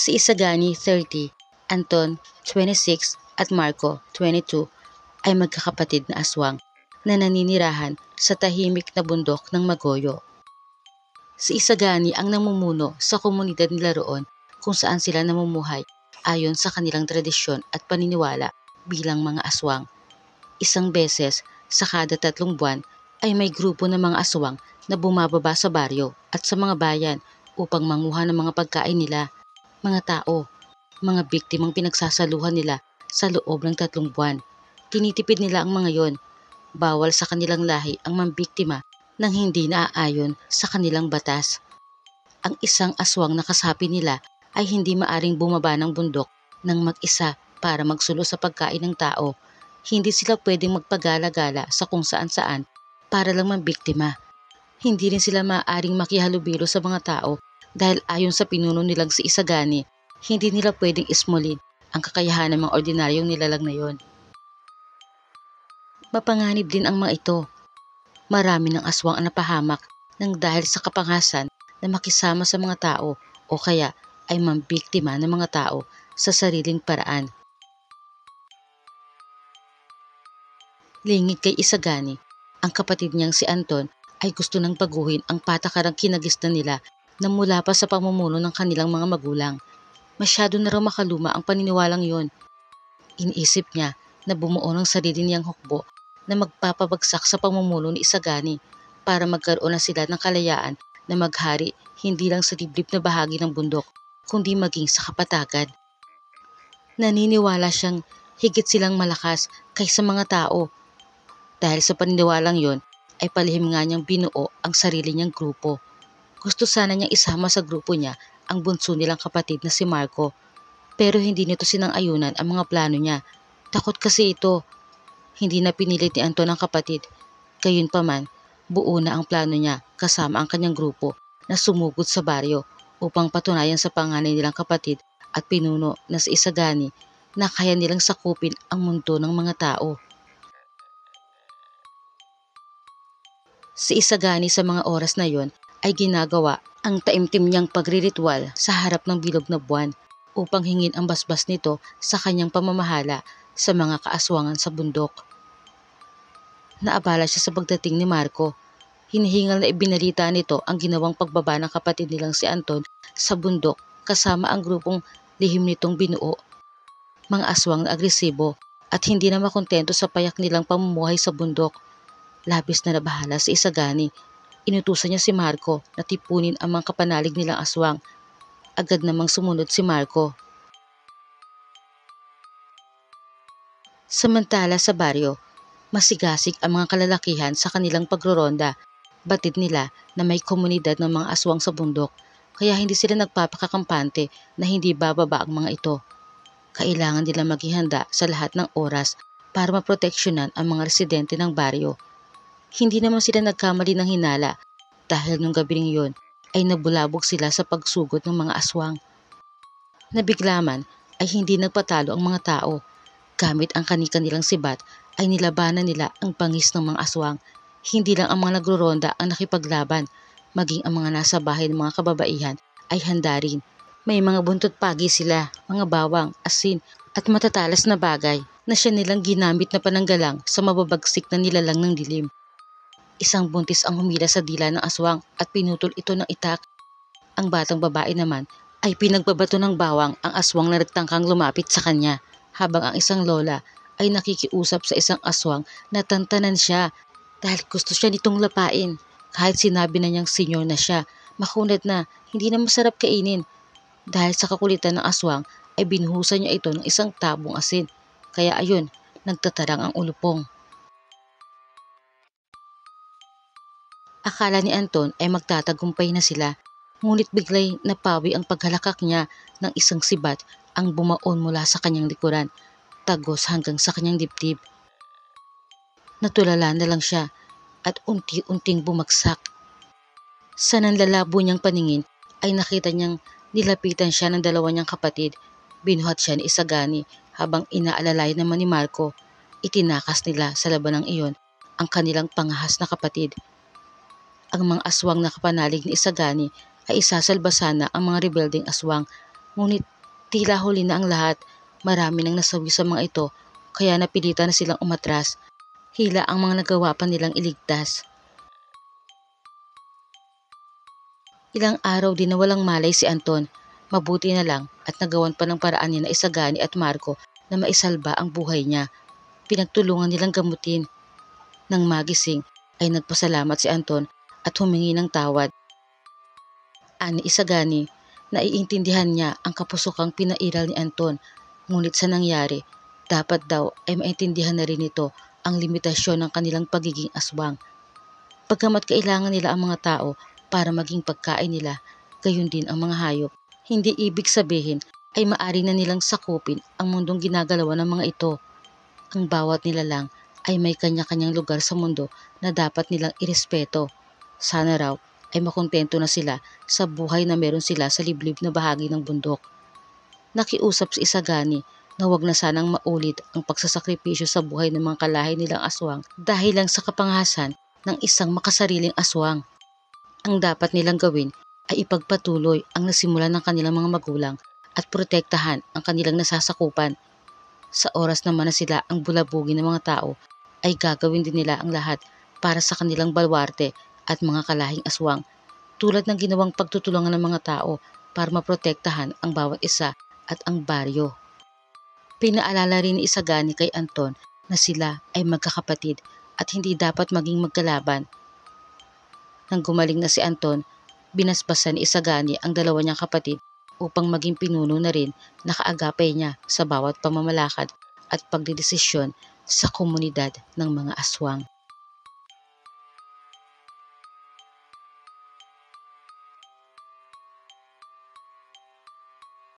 Si Isagani, 30, Anton, 26 at Marco, 22 ay magkakapatid na aswang na naninirahan sa tahimik na bundok ng Magoyo. Si Isagani ang namumuno sa komunidad nila roon kung saan sila namumuhay ayon sa kanilang tradisyon at paniniwala bilang mga aswang. Isang beses sa kada 3 buwan ay may grupo ng mga aswang na bumababa sa baryo at sa mga bayan upang manguha ng mga pagkain nila, mga tao, mga biktimang pinagsasaluhan nila sa loob ng 3 buwan. Tinitipid nila ang mga yon. Bawal sa kanilang lahi ang mambiktima nang hindi naaayon sa kanilang batas. Ang isang aswang na kasapi nila ay hindi maaring bumaba ng bundok ng mag-isa para magsulo sa pagkain ng tao. Hindi sila pwedeng magpagala-gala sa kung saan-saan para lang mambiktima. Hindi rin sila maaaring makihalubilo sa mga tao dahil ayon sa pinuno nilang si Isagani, hindi nila pwedeng ismulin ang kakayahan ng mga ordinaryong nilalang na yon. Mapanganib din ang mga ito. Marami ng aswang ang napahamak nang dahil sa kapangasan na makisama sa mga tao o kaya ay mambiktima ng mga tao sa sariling paraan. Lingid kay Isagani, ang kapatid niyang si Anton ay gusto nang baguhin ang patakarang kinagisnan nila na mula pa sa pamumuno ng kanilang mga magulang. Masyado na raw makaluma ang paniniwalang yon. Iniisip niya na bumuo ng sarili niyang hukbo na magpapabagsak sa pamumuno ni Isagani para magkaroon na sila ng kalayaan na maghari hindi lang sa liblib na bahagi ng bundok kundi maging sa kapatagan. Naniniwala siyang higit silang malakas kaysa mga tao. Dahil sa paniniwalang yon ay palihim nga niyang binuo ang sarili niyang grupo. Gusto sana niyang isama sa grupo niya ang bunso nilang kapatid na si Marco, pero hindi nito sinang-ayunan ang mga plano niya. Takot kasi ito. Hindi na pinilit ni Anton ang kapatid. Gayunpaman, buo na ang plano niya kasama ang kanyang grupo na sumugod sa baryo upang patunayan sa panganay nilang kapatid at pinuno na si Isagani na kaya nilang sakupin ang mundo ng mga tao. Si Isagani sa mga oras na yon ay ginagawa ang taimtim niyang pagriritual sa harap ng bilog na buwan upang hingin ang basbas nito sa kanyang pamamahala sa mga kaaswangan sa bundok. Naabala siya sa pagdating ni Marco. Hinihingal na ibinalita nito ang ginawang pagbaba ng kapatid nilang si Anton sa bundok kasama ang grupong lihim nitong binuo. Mga aswang na agresibo at hindi na makontento sa payak nilang pamumuhay sa bundok. Labis na nabahala si Isagani. Inutusan niya si Marco na tipunin ang mga kapanalig nilang aswang. Agad namang sumunod si Marco. Samantala sa baryo, masigasig ang mga kalalakihan sa kanilang pagroronda. Batid nila na may komunidad ng mga aswang sa bundok, kaya hindi sila nagpapakakampante na hindi bababa ang mga ito. Kailangan nila maghihanda sa lahat ng oras para maproteksyonan ang mga residente ng baryo. Hindi naman sila nagkamali ng hinala dahil nung gabing yon ay nabulabog sila sa pagsugod ng mga aswang. Nabiglaman ay hindi nagpatalo ang mga tao. Gamit ang kani-kanilang sibat ay nilabanan nila ang bangis ng mga aswang. Hindi lang ang mga nagroronda ang nakipaglaban, maging ang mga nasa bahay ng mga kababaihan ay handa rin. May mga buntot pagi sila, mga bawang, asin at matatalas na bagay na siya nilang ginamit na pananggalang sa mababagsik na nilalang ng dilim. Isang buntis ang humila sa dila ng aswang at pinutol ito ng itak. Ang batang babae naman ay pinagbabato ng bawang ang aswang na nagtangkang lumapit sa kanya, habang ang isang lola ay nakikiusap sa isang aswang na tantanan siya dahil gusto siya nitong lapain. Kahit sinabi na niyang senyor na siya, makunat na, hindi na masarap kainin. Dahil sa kakulitan ng aswang ay binuhusan niya ito ng isang tabong asin. Kaya ayun, nagtatarang ang ulupong. Akala ni Anton ay magtatagumpay na sila, ngunit biglay napawi ang paghalakak niya ng isang sibat ang bumaon mula sa kanyang likuran, tagos hanggang sa kanyang dibdib. Natulala na lang siya at unti-unting bumagsak. Sa nanlalabo niyang paningin ay nakita niyang nilapitan siya ng dalawa niyang kapatid. Binuhat siya ni Isagani habang inaalalay naman ni Marco. Itinakas nila sa labanang iyon ang kanilang pangahas na kapatid. Ang mga aswang na kapanalig ni Isagani ay isasalba sana ang mga rebelding aswang, Ngunit tila huli na ang lahat. Marami nang nasawi sa mga ito, kaya napilitan na silang umatras. Hila ang mga nagawa pa nilang iligtas. Ilang araw din na walang malay si Anton. Mabuti na lang at nagawan pa ng paraan niya na Isagani at Marco na maisalba ang buhay niya. Pinagtulungan nilang gamutin. Nang magising ay nagpasalamat si Anton at humingi ng tawad. Ani Isagani, naiintindihan niya ang kapusokang pinairal ni Anton, ngunit sa nangyari, dapat daw ay maintindihan na rin ito ang limitasyon ng kanilang pagiging aswang. Pagkamat kailangan nila ang mga tao para maging pagkain nila, gayon din ang mga hayop. Hindi ibig sabihin ay maari na nilang sakupin ang mundong ginagalawan ng mga ito. Ang bawat nilalang ay may kanya-kanyang lugar sa mundo na dapat nilang irespeto. Sana raw ay makontento na sila sa buhay na meron sila sa liblib na bahagi ng bundok. Nakiusap si Isagani na wag na sanang maulit ang pagsasakripisyo sa buhay ng mga kalahi nilang aswang dahil lang sa kapangasan ng isang makasariling aswang. Ang dapat nilang gawin ay ipagpatuloy ang nasimulan ng kanilang mga magulang at protektahan ang kanilang nasasakupan. Sa oras naman na sila ang bulabugin ng mga tao, ay gagawin din nila ang lahat para sa kanilang balwarte at mga kalahing aswang, tulad ng ginawang pagtutulungan ng mga tao para maprotektahan ang bawat isa at ang baryo. Pinaalala rin ni Isagani kay Anton na sila ay magkakapatid at hindi dapat maging magkalaban. Nang gumaling na si Anton, binasbasan ni Isagani ang dalawa niyang kapatid upang maging pinuno na rin na kaagapay niya sa bawat pamamalakad at pagdedesisyon sa komunidad ng mga aswang.